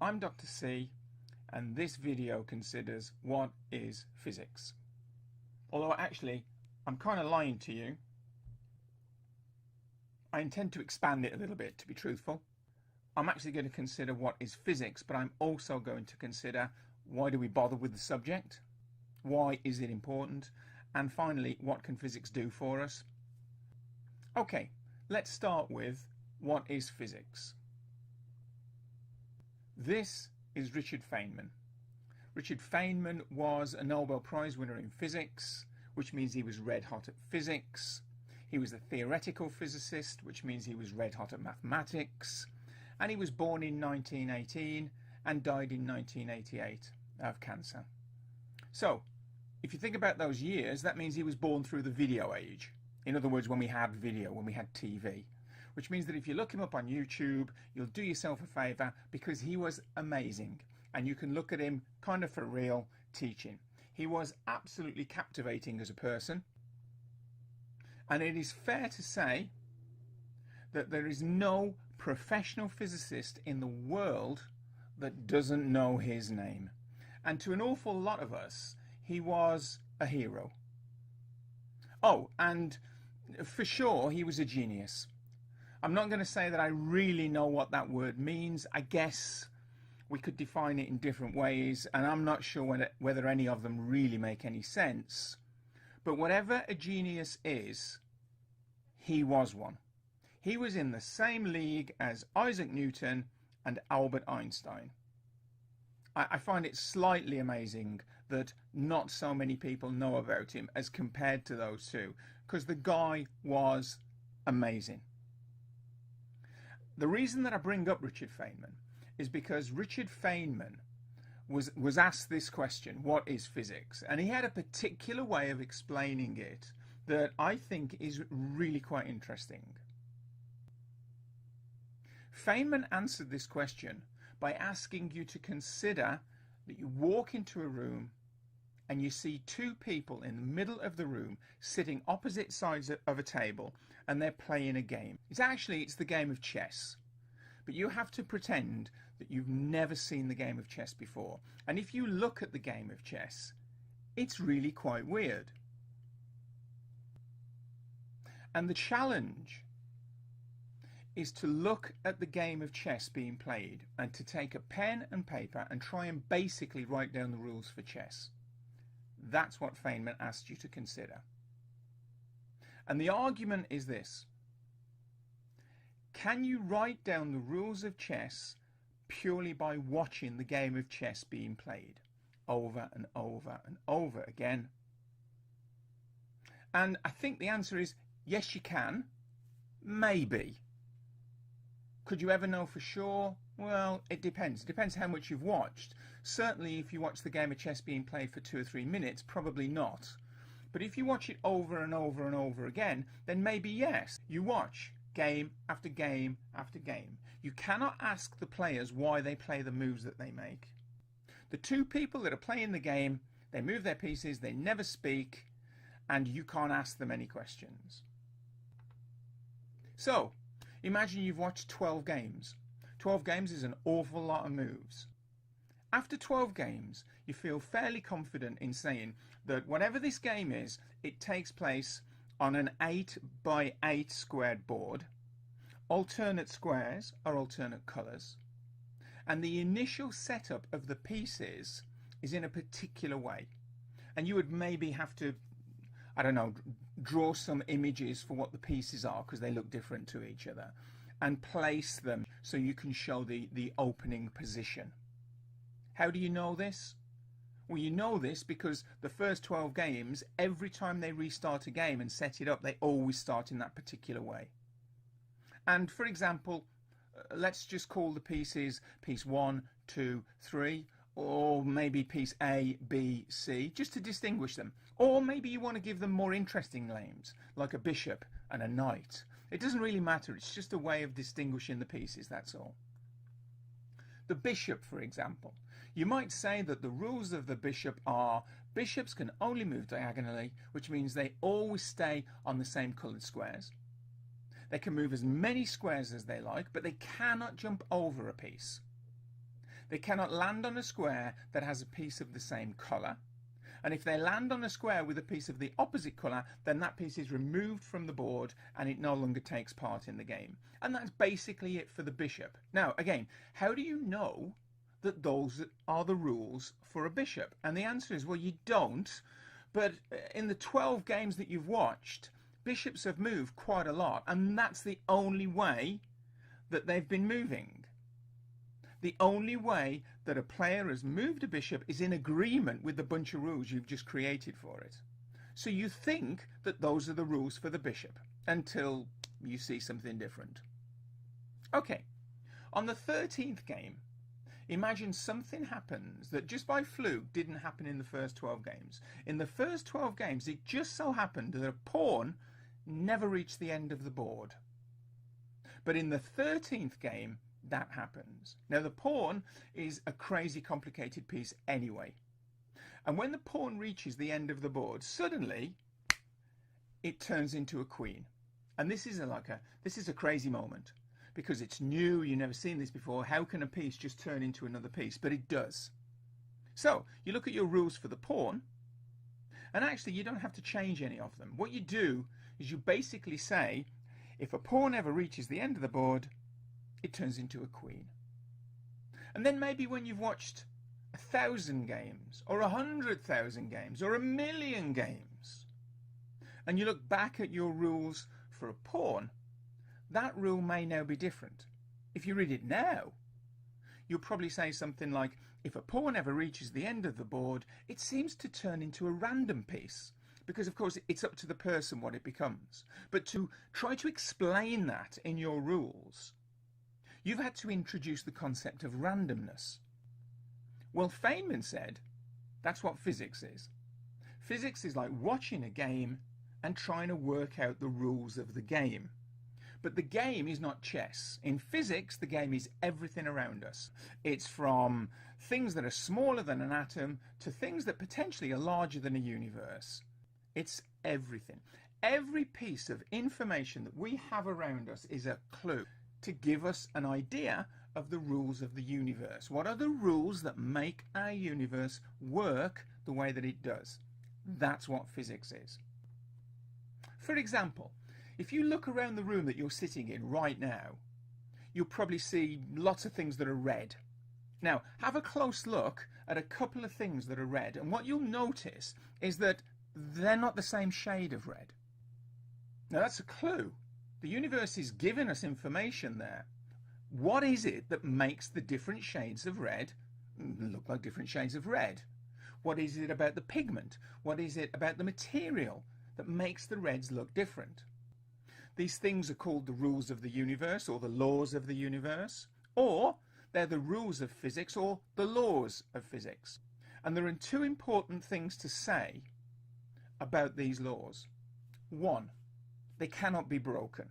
I'm Dr. C, and this video considers what is physics. Although actually, I'm kind of lying to you. I intend to expand it a little bit, to be truthful. I'm actually going to consider what is physics, but I'm also going to consider why do we bother with the subject? Why is it important? And finally, what can physics do for us? Okay, let's start with what is physics. This is Richard Feynman. Richard Feynman was a Nobel Prize winner in physics, which means he was red hot at physics. He was a theoretical physicist, which means he was red hot at mathematics. And he was born in 1918 and died in 1988 of cancer. So, if you think about those years, that means he was born through the video age. In other words, when we had video, when we had TV. Which means that if you look him up on YouTube, you'll do yourself a favour because he was amazing. And you can look at him kind of for real teaching. He was absolutely captivating as a person. And it is fair to say that there is no professional physicist in the world that doesn't know his name. And to an awful lot of us, he was a hero. Oh, and for sure, he was a genius. I'm not going to say that I really know what that word means. I guess we could define it in different ways, and I'm not sure whether any of them really make any sense. But whatever a genius is, he was one. He was in the same league as Isaac Newton and Albert Einstein. I find it slightly amazing that not so many people know about him as compared to those two, because the guy was amazing. The reason that I bring up Richard Feynman is because Richard Feynman was asked this question, what is physics? And he had a particular way of explaining it that I think is really quite interesting. Feynman answered this question by asking you to consider that you walk into a room and you see two people in the middle of the room sitting opposite sides of a table and they're playing a game. It's the game of chess. But you have to pretend that you've never seen the game of chess before. And if you look at the game of chess, it's really quite weird. And the challenge is to look at the game of chess being played and to take a pen and paper and try and basically write down the rules for chess. That's what Feynman asked you to consider. And the argument is this. Can you write down the rules of chess purely by watching the game of chess being played over and over and over again? And I think the answer is yes, you can. Maybe. Could you ever know for sure? Well, it depends. It depends how much you've watched. Certainly, if you watch the game of chess being played for 2 or 3 minutes, probably not. But if you watch it over and over and over again, then maybe yes. You watch game after game after game. You cannot ask the players why they play the moves that they make. The two people that are playing the game, they move their pieces, they never speak, and you can't ask them any questions. So, imagine you've watched 12 games. 12 games is an awful lot of moves. After 12 games, you feel fairly confident in saying that whatever this game is, it takes place on an 8 by 8 squared board. Alternate squares are alternate colours. And the initial setup of the pieces is in a particular way. And you would maybe have to, I don't know, draw some images for what the pieces are because they look different to each other and place them so you can show the opening position. How do you know this? Well, you know this because the first 12 games, every time they restart a game and set it up, they always start in that particular way. And for example, let's just call the pieces piece 1, 2, 3, or maybe piece A, B, C, just to distinguish them. Or maybe you want to give them more interesting names, like a bishop and a knight. It doesn't really matter, it's just a way of distinguishing the pieces, that's all. The bishop, for example. You might say that the rules of the bishop are bishops can only move diagonally, which means they always stay on the same coloured squares. They can move as many squares as they like, but they cannot jump over a piece. They cannot land on a square that has a piece of the same colour. And if they land on a square with a piece of the opposite colour, then that piece is removed from the board and it no longer takes part in the game. And that's basically it for the bishop. Now, again, how do you know that those are the rules for a bishop? And the answer is, well, you don't. But in the 12 games that you've watched, bishops have moved quite a lot. And that's the only way that they've been moving. The only way that a player has moved a bishop is in agreement with the bunch of rules you've just created for it. So you think that those are the rules for the bishop until you see something different. Okay, on the 13th game, imagine something happens that just by fluke didn't happen in the first 12 games. In the first 12 games, it just so happened that a pawn never reached the end of the board. But in the 13th game, that happens. Now, the pawn is a crazy complicated piece anyway. And when the pawn reaches the end of the board, suddenly it turns into a queen. And this is a crazy moment because it's new. You've never seen this before. How can a piece just turn into another piece? But it does. So you look at your rules for the pawn, and actually you don't have to change any of them. What you do is you basically say, if a pawn ever reaches the end of the board, it turns into a queen. And then maybe when you've watched 1,000 games or 100,000 games or 1,000,000 games and you look back at your rules for a pawn, that rule may now be different. If you read it now, you'll probably say something like, if a pawn ever reaches the end of the board, it seems to turn into a random piece. Because of course it's up to the person what it becomes. But to try to explain that in your rules, you've had to introduce the concept of randomness. Well, Feynman said that's what physics is. Physics is like watching a game and trying to work out the rules of the game. But the game is not chess. In physics, the game is everything around us. It's from things that are smaller than an atom to things that potentially are larger than a universe. It's everything. Every piece of information that we have around us is a clue to give us an idea of the rules of the universe. What are the rules that make our universe work the way that it does? That's what physics is. For example, if you look around the room that you're sitting in right now, you'll probably see lots of things that are red. Now, have a close look at a couple of things that are red, and what you'll notice is that they're not the same shade of red. Now, that's a clue. The universe is giving us information there. What is it that makes the different shades of red look like different shades of red? What is it about the pigment? What is it about the material that makes the reds look different? These things are called the rules of the universe or the laws of the universe, or they're the rules of physics or the laws of physics. And there are two important things to say about these laws. One, they cannot be broken.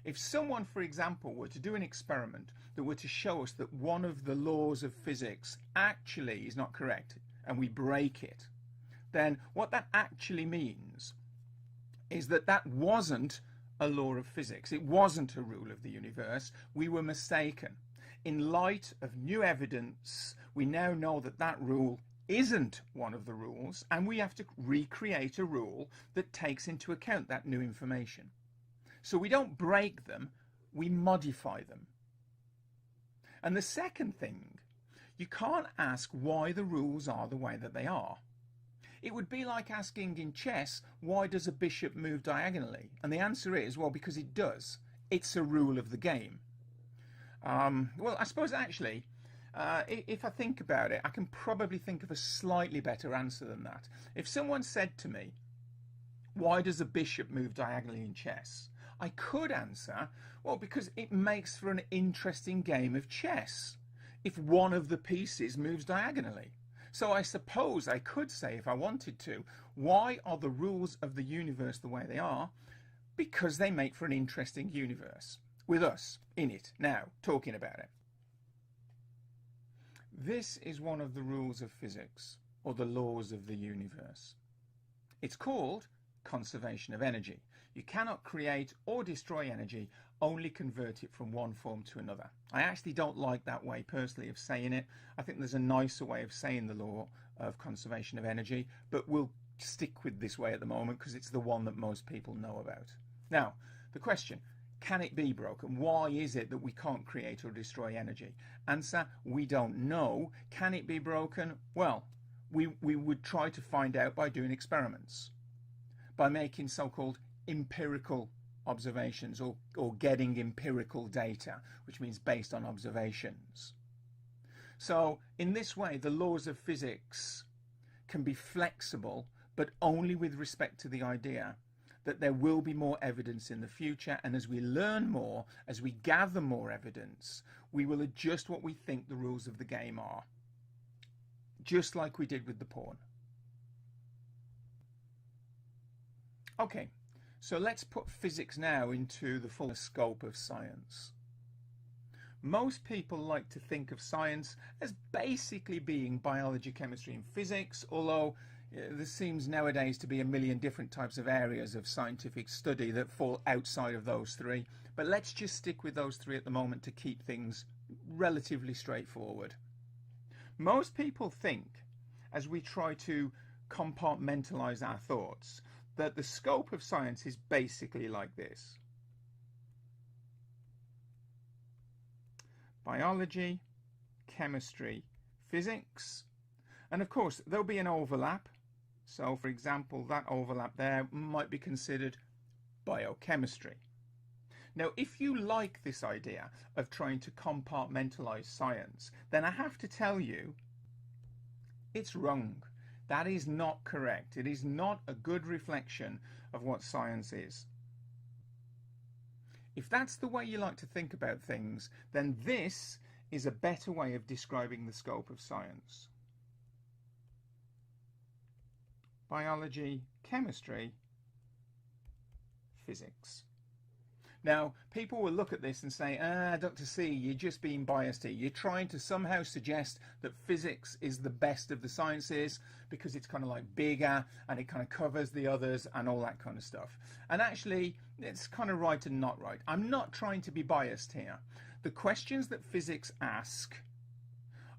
If someone, for example, were to do an experiment that were to show us that one of the laws of physics actually is not correct and we break it, then what that actually means is that that wasn't a law of physics. It wasn't a rule of the universe. We were mistaken. In light of new evidence, we now know that that rule isn't one of the rules, and we have to recreate a rule that takes into account that new information. So we don't break them, we modify them. And the second thing, you can't ask why the rules are the way that they are. It would be like asking in chess, why does a bishop move diagonally? And the answer is, well, because it does. It's a rule of the game. Well, I suppose actually, if I think about it, I can probably think of a slightly better answer than that. If someone said to me, why does a bishop move diagonally in chess? I could answer, well, because it makes for an interesting game of chess if one of the pieces moves diagonally. So I suppose I could say, if I wanted to, why are the rules of the universe the way they are? Because they make for an interesting universe, with us in it now, talking about it. This is one of the rules of physics, or the laws of the universe. It's called conservation of energy. You cannot create or destroy energy only convert it from one form to another. I actually don't like that way personally of saying it. I think there's a nicer way of saying the law of conservation of energy, but we'll stick with this way at the moment because it's the one that most people know about. Now, the question, can it be broken? Why is it that we can't create or destroy energy? Answer, we don't know. Can it be broken? Well, we would try to find out by doing experiments, by making so-called empirical observations or getting empirical data, which means based on observations. So in this way, the laws of physics can be flexible, but only with respect to the idea that there will be more evidence in the future, and as we learn more, as we gather more evidence, we will adjust what we think the rules of the game are, just like we did with the pawn. Okay, so let's put physics now into the full scope of science. Most people like to think of science as basically being biology, chemistry, and physics, although there seems nowadays to be a million different types of areas of scientific study that fall outside of those three. But let's just stick with those three at the moment to keep things relatively straightforward. Most people think, as we try to compartmentalize our thoughts, that the scope of science is basically like this. Biology, chemistry, physics, and of course there'll be an overlap. So for example, that overlap there might be considered biochemistry. Now, if you like this idea of trying to compartmentalize science, then I have to tell you it's wrong. That is not correct. It is not a good reflection of what science is. If that's the way you like to think about things, then this is a better way of describing the scope of science. Biology, chemistry, physics. Now, people will look at this and say, Dr. C, you're just being biased here. You're trying to somehow suggest that physics is the best of the sciences because it's kind of like bigger and it kind of covers the others and all that kind of stuff. And actually, it's kind of right and not right. I'm not trying to be biased here. The questions that physics ask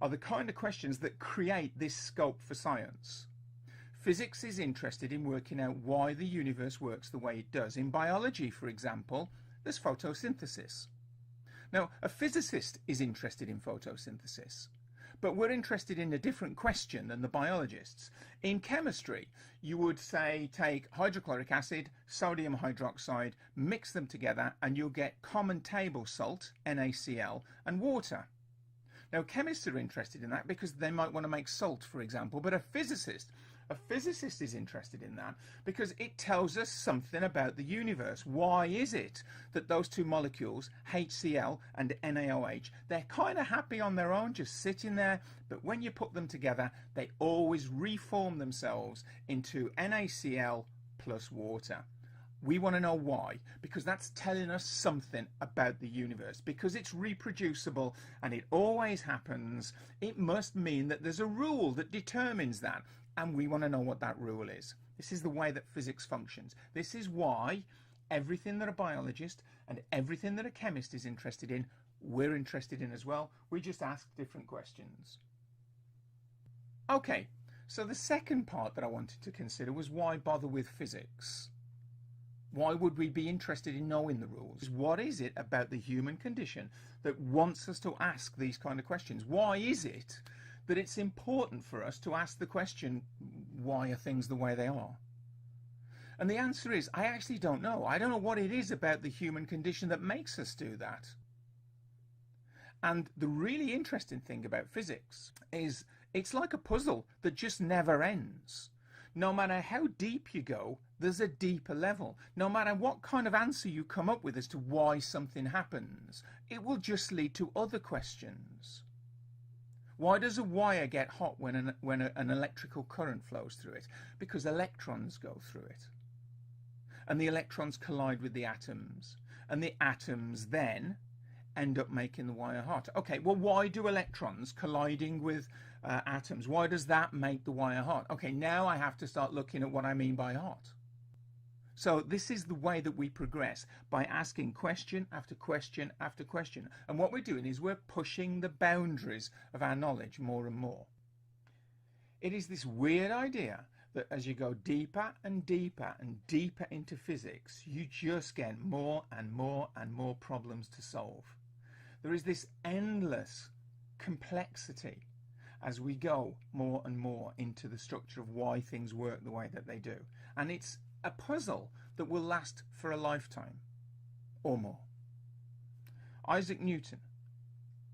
are the kind of questions that create this scope for science. Physics is interested in working out why the universe works the way it does. In biology, for example, there's photosynthesis. Now, a physicist is interested in photosynthesis, but we're interested in a different question than the biologists. In chemistry, you would say take hydrochloric acid, sodium hydroxide, mix them together, and you'll get common table salt, NaCl, and water. Now, chemists are interested in that because they might want to make salt, for example, but a physicist is interested in that because it tells us something about the universe. Why is it that those two molecules, HCl and NaOH, they're kind of happy on their own, just sitting there, but when you put them together, they always reform themselves into NaCl plus water? We want to know why, because that's telling us something about the universe. Because it's reproducible and it always happens, it must mean that there's a rule that determines that. And we want to know what that rule is. This is the way that physics functions. This is why everything that a biologist and everything that a chemist is interested in, we're interested in as well. We just ask different questions. Okay, so the second part that I wanted to consider was why bother with physics? Why would we be interested in knowing the rules? What is it about the human condition that wants us to ask these kind of questions? Why is it that it's important for us to ask the question, why are things the way they are? And the answer is, I actually don't know. I don't know what it is about the human condition that makes us do that. And the really interesting thing about physics is it's like a puzzle that just never ends. No matter how deep you go, there's a deeper level. No matter what kind of answer you come up with as to why something happens, it will just lead to other questions. Why does a wire get hot when an electrical current flows through it? Because electrons go through it. And the electrons collide with the atoms. And the atoms then end up making the wire hot. Okay, well, why do electrons colliding with atoms, why does that make the wire hot? Okay, now I have to start looking at what I mean by hot. So this is the way that we progress, by asking question after question after question. And what we're doing is we're pushing the boundaries of our knowledge more and more. It is this weird idea that as you go deeper and deeper and deeper into physics, you just get more and more and more problems to solve. There is this endless complexity as we go more and more into the structure of why things work the way that they do. And it's a puzzle that will last for a lifetime or more. Isaac Newton,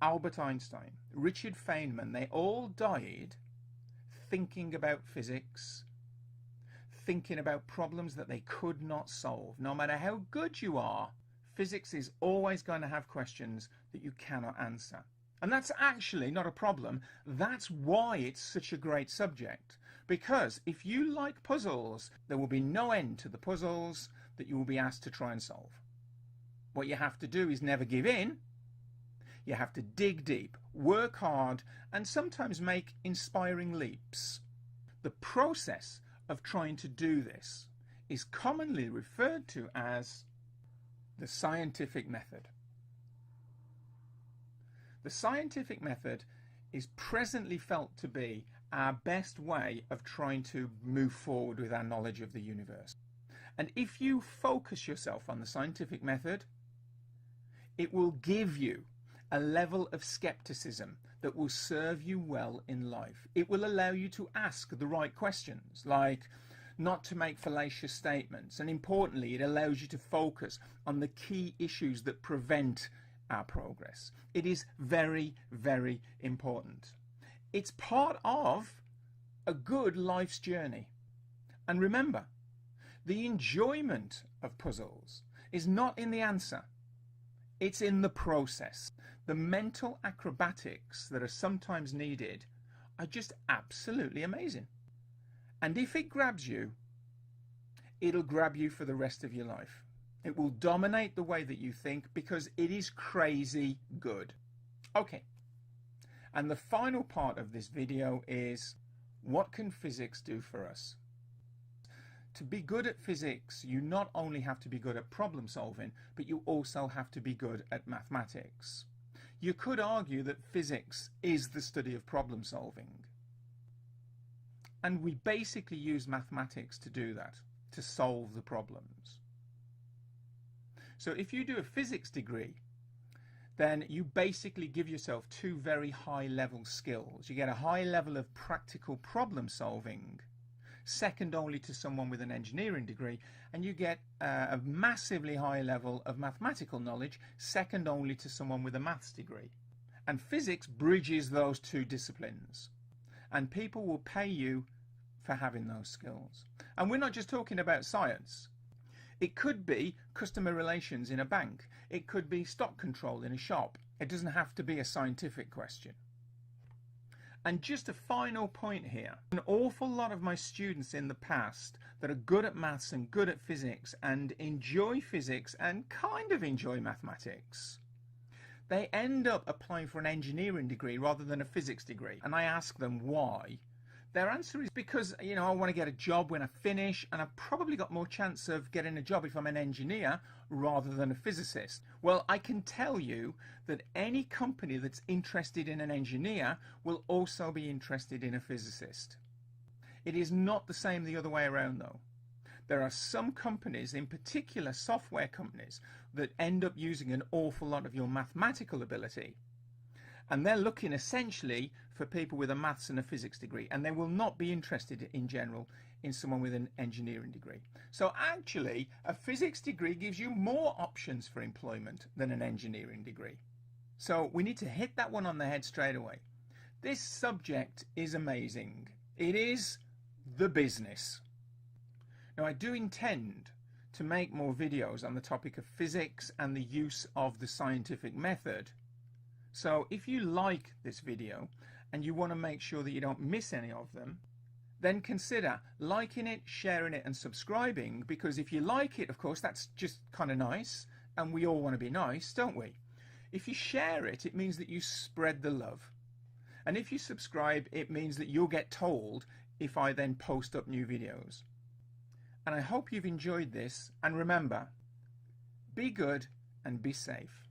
Albert Einstein, Richard Feynman, they all died thinking about physics, thinking about problems that they could not solve. No matter how good you are, physics is always going to have questions that you cannot answer. And that's actually not a problem. That's why it's such a great subject. Because if you like puzzles, there will be no end to the puzzles that you will be asked to try and solve. What you have to do is never give in. You have to dig deep, work hard, and sometimes make inspiring leaps. The process of trying to do this is commonly referred to as the scientific method. The scientific method is presently felt to be our best way of trying to move forward with our knowledge of the universe. And if you focus yourself on the scientific method, it will give you a level of skepticism that will serve you well in life. It will allow you to ask the right questions, like not to make fallacious statements. And importantly, it allows you to focus on the key issues that prevent our progress. It is very, very important. It's part of a good life's journey. And remember, the enjoyment of puzzles is not in the answer. It's in the process. The mental acrobatics that are sometimes needed are just absolutely amazing. And if it grabs you, it'll grab you for the rest of your life. It will dominate the way that you think because it is crazy good. Okay. And the final part of this video is, what can physics do for us? To be good at physics, you not only have to be good at problem solving, but you also have to be good at mathematics. You could argue that physics is the study of problem solving. And we basically use mathematics to do that, to solve the problems. So if you do a physics degree, then you basically give yourself two very high level skills. You get a high level of practical problem solving, second only to someone with an engineering degree, and you get a massively high level of mathematical knowledge, second only to someone with a maths degree. And physics bridges those two disciplines, and people will pay you for having those skills. And we're not just talking about science. It could be customer relations in a bank. It could be stock control in a shop. It doesn't have to be a scientific question. And just a final point here. An awful lot of my students in the past that are good at maths and good at physics and enjoy physics and kind of enjoy mathematics, they end up applying for an engineering degree rather than a physics degree. And I ask them why. Their answer is because, I want to get a job when I finish, and I've probably got more chance of getting a job if I'm an engineer rather than a physicist. Well, I can tell you that any company that's interested in an engineer will also be interested in a physicist. It is not the same the other way around, though. There are some companies, in particular software companies, that end up using an awful lot of your mathematical ability. And they're looking essentially for people with a maths and a physics degree, and they will not be interested in general in someone with an engineering degree. So actually, a physics degree gives you more options for employment than an engineering degree. So we need to hit that one on the head straight away. This subject is amazing. It is the business. Now, I do intend to make more videos on the topic of physics and the use of the scientific method. So if you like this video and you want to make sure that you don't miss any of them, then consider liking it, sharing it and subscribing, because if you like it, of course, that's just kind of nice, and we all want to be nice, don't we? If you share it, it means that you spread the love. And if you subscribe, it means that you'll get told if I then post up new videos. and I hope you've enjoyed this, and remember, be good and be safe.